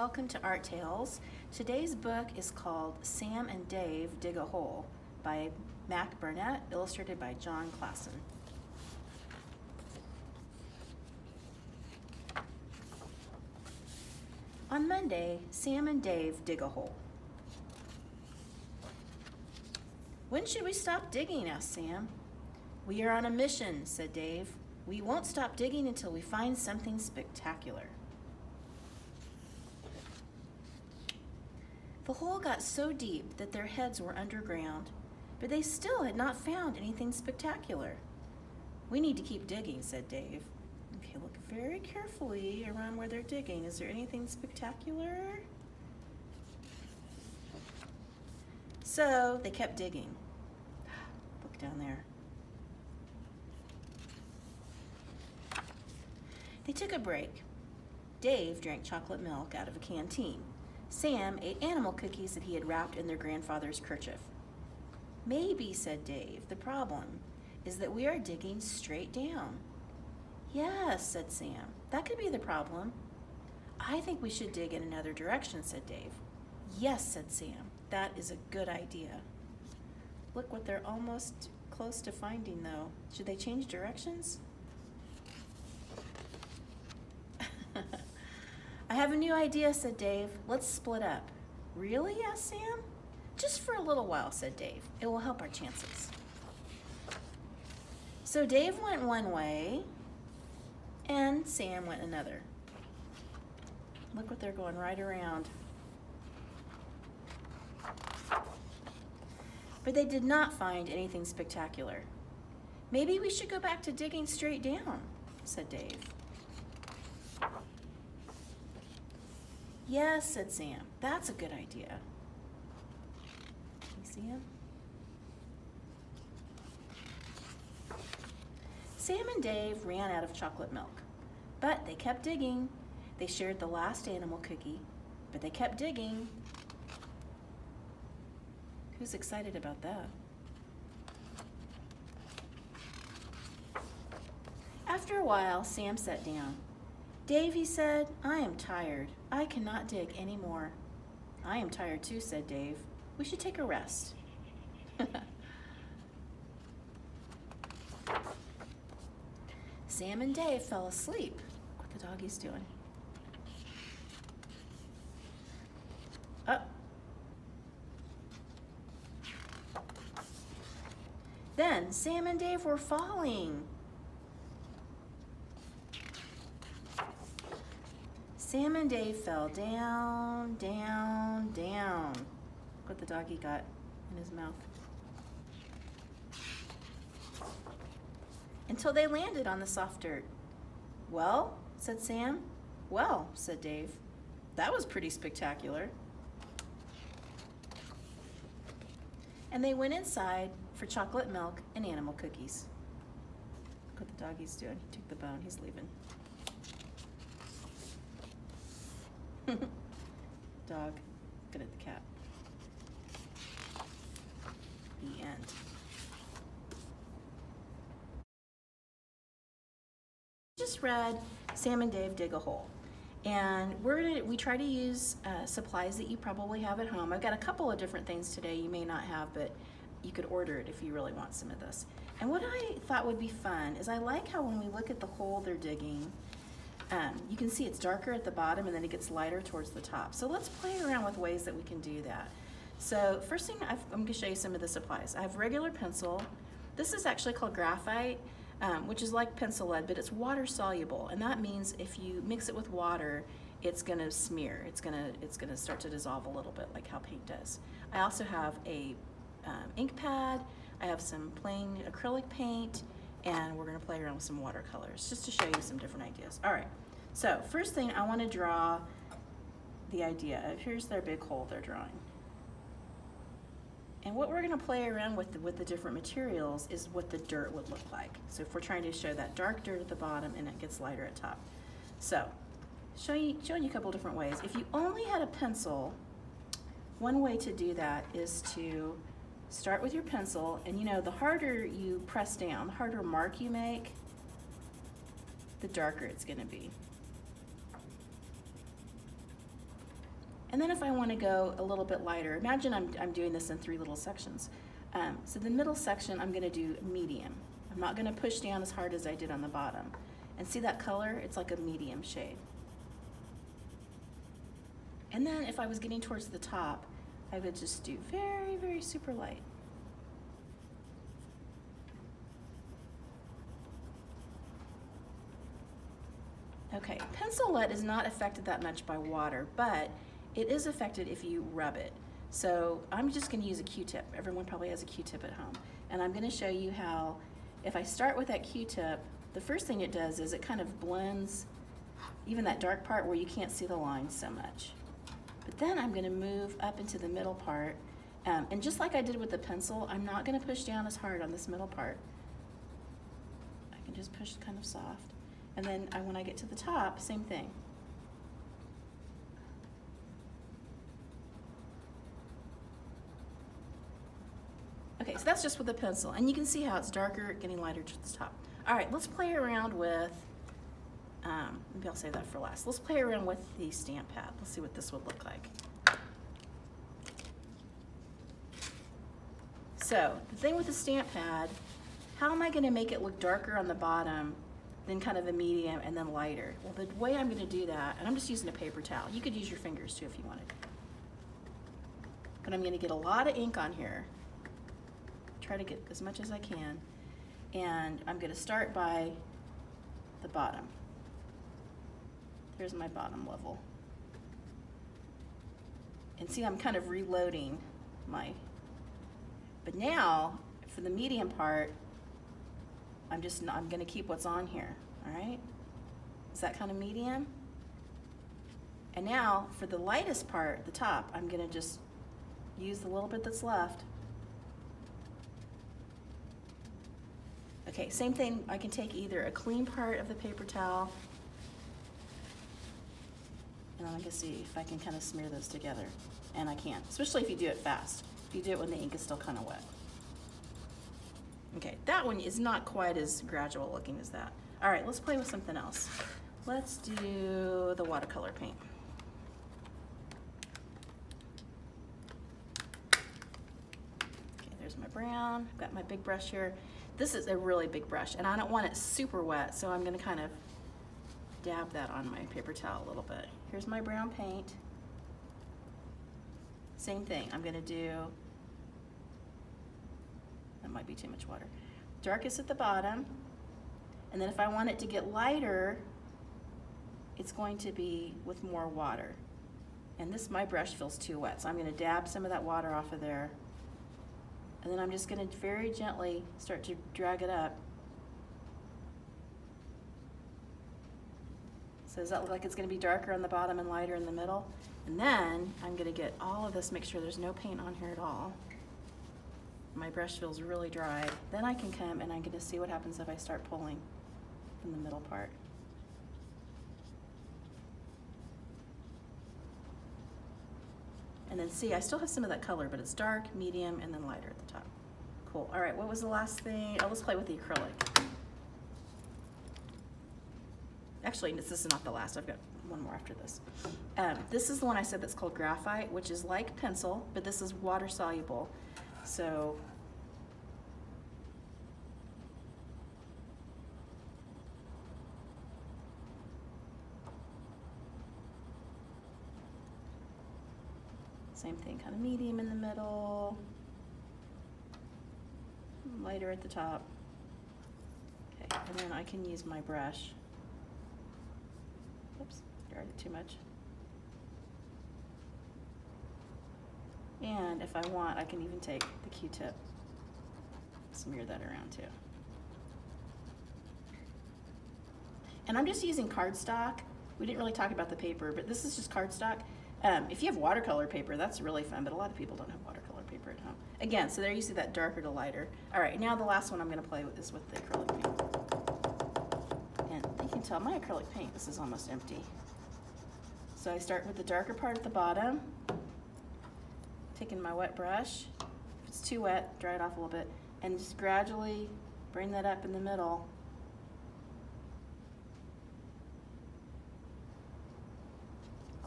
welcome to ArtTales. Today's book is called Sam and Dave Dig a Hole by Barnett, illustrated by John Klassen. On Monday, Sam and Dave dig a hole. When should we stop digging? Asked Sam. We are on a mission, said Dave. We won't stop digging until we find something spectacular. The hole got so deep that their heads were underground, but they still had not found anything spectacular. We need to keep digging, said Dave. Okay, look very carefully around where they're digging. Is there anything spectacular? So they kept digging. Look down there. They took a break. Dave drank chocolate milk out of a canteen. Sam ate animal cookies that he had wrapped in their grandfather's kerchief. Maybe, said Dave, the problem is that we are digging straight down. Yes, said Sam, that could be the problem. I think we should dig in another direction, said Dave. Yes, said Sam, that is a good idea. Look what they're almost close to finding, though. Should they change directions? I have a new idea, said Dave. Let's split up. Really? Asked Sam. Just for a little while, said Dave. It will help our chances. So Dave went one way, and Sam went another. Look what they're going right around. But they did not find anything spectacular. Maybe we should go back to digging straight down, said Dave. Yes, said Sam, that's a good idea. Can you see him? Sam and Dave ran out of chocolate milk, but they kept digging. They shared the last animal cookie, but they kept digging. Who's excited about that? After a while, Sam sat down. Dave, he said, I am tired. I cannot dig anymore. I am tired too, said Dave. We should take a rest. Sam and Dave fell asleep. Look what the doggy's doing. Oh. Then Sam and Dave were falling. Sam and Dave fell down, down, down. Look what the doggy got in his mouth. Until they landed on the soft dirt. Well, said Sam. Well, said Dave. That was pretty spectacular. And they went inside for chocolate milk and animal cookies. Look what the doggy's doing. He took the bone. He's leaving. Dog, good at the cat. The end. Just read Sam and Dave Dig a Hole, and we try to use supplies that you probably have at home. I've got a couple of different things today you may not have, but you could order it if you really want some of this. And what I thought would be fun is I like how when we look at the hole they're digging, you can see it's darker at the bottom and then it gets lighter towards the top. So let's play around with ways that we can do that. So first thing, I'm going to show you some of the supplies. I have regular pencil. This is actually called graphite, which is like pencil lead, but it's water soluble. And that means if you mix it with water, it's going to smear. It's going to start to dissolve a little bit like how paint does. I also have a ink pad. I have some plain acrylic paint, and we're going to play around with some watercolors just to show you some different ideas. All right, so first thing I want to draw the idea of, here's their big hole they're drawing. And what we're going to play around with the different materials is what the dirt would look like. So if we're trying to show that dark dirt at the bottom and it gets lighter at top. So showing you a couple different ways. If you only had a pencil, one way to do that is to start with your pencil, and you know, the harder you press down, the harder mark you make, the darker it's going to be. And then if I want to go a little bit lighter, imagine I'm doing this in 3 little sections. So the middle section I'm going to do medium. I'm not going to push down as hard as I did on the bottom. And see that color? It's like a medium shade. And then if I was getting towards the top, I would just do very, very super light. Okay, pencil lead is not affected that much by water, but it is affected if you rub it. So I'm just going to use a Q-tip. Everyone probably has a Q-tip at home. And I'm going to show you how, if I start with that Q-tip, the first thing it does is it kind of blends even that dark part where you can't see the lines so much. But then I'm going to move up into the middle part. And just like I did with the pencil, I'm not going to push down as hard on this middle part. I can just push kind of soft. And then when I get to the top, same thing. Okay, so that's just with the pencil. And you can see how it's darker, getting lighter to the top. All right, let's play around with, maybe I'll save that for last. Let's play around with the stamp pad. Let's see what this would look like. So, the thing with the stamp pad, how am I going to make it look darker on the bottom, then kind of a medium, and then lighter? Well, the way I'm going to do that, and I'm just using a paper towel. You could use your fingers too if you wanted. But I'm going to get a lot of ink on here. Try to get as much as I can. And I'm going to start by the bottom. Here's my bottom level. And see, I'm kind of reloading my, but now for the medium part, I'm going to keep what's on here, all right? Is that kind of medium? And now for the lightest part, the top, I'm going to just use the little bit that's left. Okay, same thing, I can take either a clean part of the paper towel, and I'm going to see if I can kind of smear those together. And I can, especially if you do it fast. If you do it when the ink is still kind of wet. Okay, that one is not quite as gradual looking as that. All right, let's play with something else. Let's do the watercolor paint. Okay, there's my brown. I've got my big brush here. This is a really big brush, and I don't want it super wet, so I'm going to kind of dab that on my paper towel a little bit. Here's my brown paint. Same thing, I'm going to do, that might be too much water, darkest at the bottom, and then if I want it to get lighter, it's going to be with more water. And this, my brush feels too wet, so I'm going to dab some of that water off of there. And then I'm just going to very gently start to drag it up. So does that look like it's going to be darker on the bottom and lighter in the middle? And then I'm going to get all of this, make sure there's no paint on here at all. My brush feels really dry. Then I can come and I'm going to see what happens if I start pulling in the middle part. And then see, I still have some of that color, but it's dark, medium, and then lighter at the top. Cool. All right, what was the last thing? Oh, let's play with the acrylic. Actually, this is not the last. I've got one more after this. This is the one I said that's called graphite, which is like pencil, but this is water soluble. So same thing, kind of medium in the middle, lighter at the top. Okay, and then I can use my brush. Oops, drag it too much. And if I want, I can even take the Q-tip, smear that around too. And I'm just using cardstock. We didn't really talk about the paper, but this is just cardstock. If you have watercolor paper, that's really fun, but a lot of people don't have watercolor paper at home. Again, so there you see that darker to lighter. All right, now the last one I'm gonna play with is with the acrylic paint. And you can tell my acrylic paint, this is almost empty. So I start with the darker part at the bottom, taking my wet brush. If it's too wet, dry it off a little bit, and just gradually bring that up in the middle.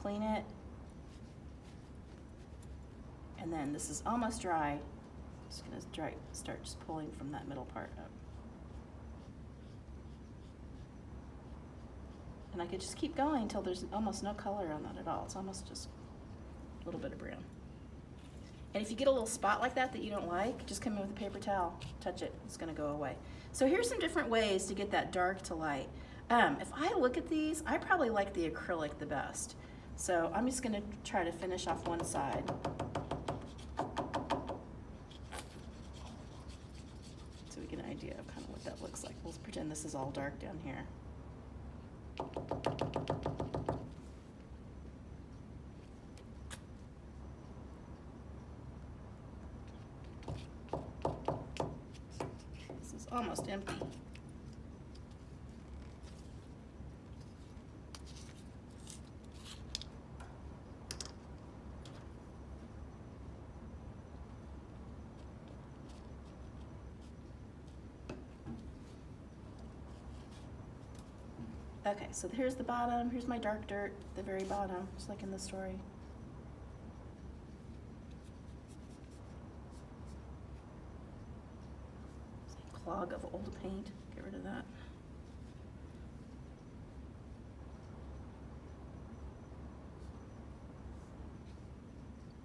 Clean it, And then this is almost dry. I'm just gonna start just pulling from that middle part up. And I could just keep going until there's almost no color on that at all. It's almost just a little bit of brown. And if you get a little spot like that you don't like, just come in with a paper towel, touch it, it's gonna go away. So here's some different ways to get that dark to light. If I look at these, I probably like the acrylic the best. So I'm just gonna try to finish off one side. So we get an idea of kind of what that looks like. We'll pretend this is all dark down here. This is almost empty. Okay, so here's the bottom, here's my dark dirt, the very bottom, just like in the story. Clog of old paint, get rid of that.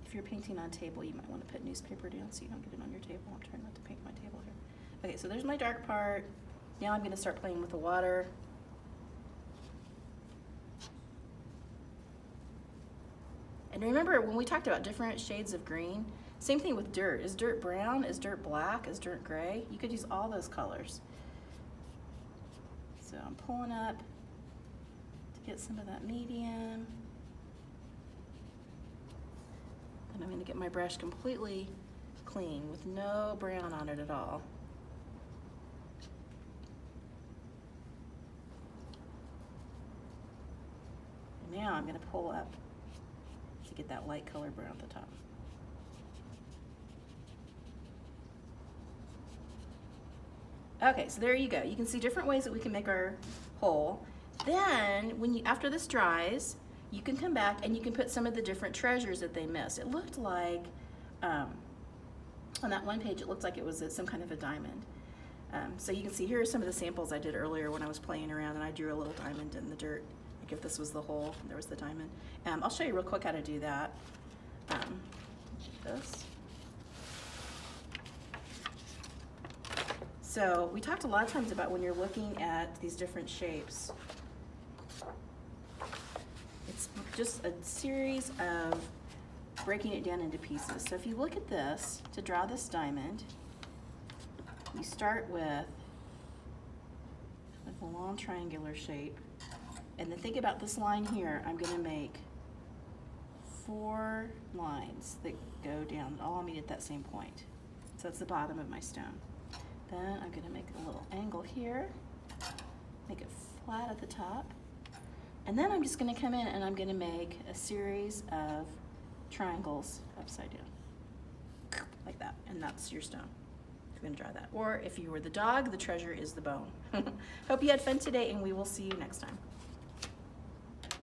If you're painting on table, you might want to put newspaper down so you don't get it on your table. I'm trying not to paint my table here. Okay, so there's my dark part. Now I'm going to start playing with the water. And remember, when we talked about different shades of green, same thing with dirt. Is dirt brown? Is dirt black? Is dirt gray? You could use all those colors. So I'm pulling up to get some of that medium. And I'm going to get my brush completely clean with no brown on it at all. And now I'm going to pull up to get that light color brown at the top. Okay, so there you go. You can see different ways that we can make our hole. Then, after this dries, you can come back and you can put some of the different treasures that they missed. It looked like, on that one page, it looked like it was some kind of a diamond. So you can see here are some of the samples I did earlier when I was playing around, and I drew a little diamond in the dirt. Like if this was the hole, there was the diamond. I'll show you real quick how to do that. This. So we talked a lot of times about when you're looking at these different shapes. It's just a series of breaking it down into pieces. So if you look at this, to draw this diamond, you start with a long triangular shape. And then think about this line here. I'm going to make 4 lines that go down, all meet at that same point. So that's the bottom of my stone. Then I'm going to make a little angle here, make it flat at the top. And then I'm just going to come in and I'm going to make a series of triangles upside down, like that. And that's your stone. You're going to draw that. Or if you were the dog, the treasure is the bone. Hope you had fun today, and we will see you next time.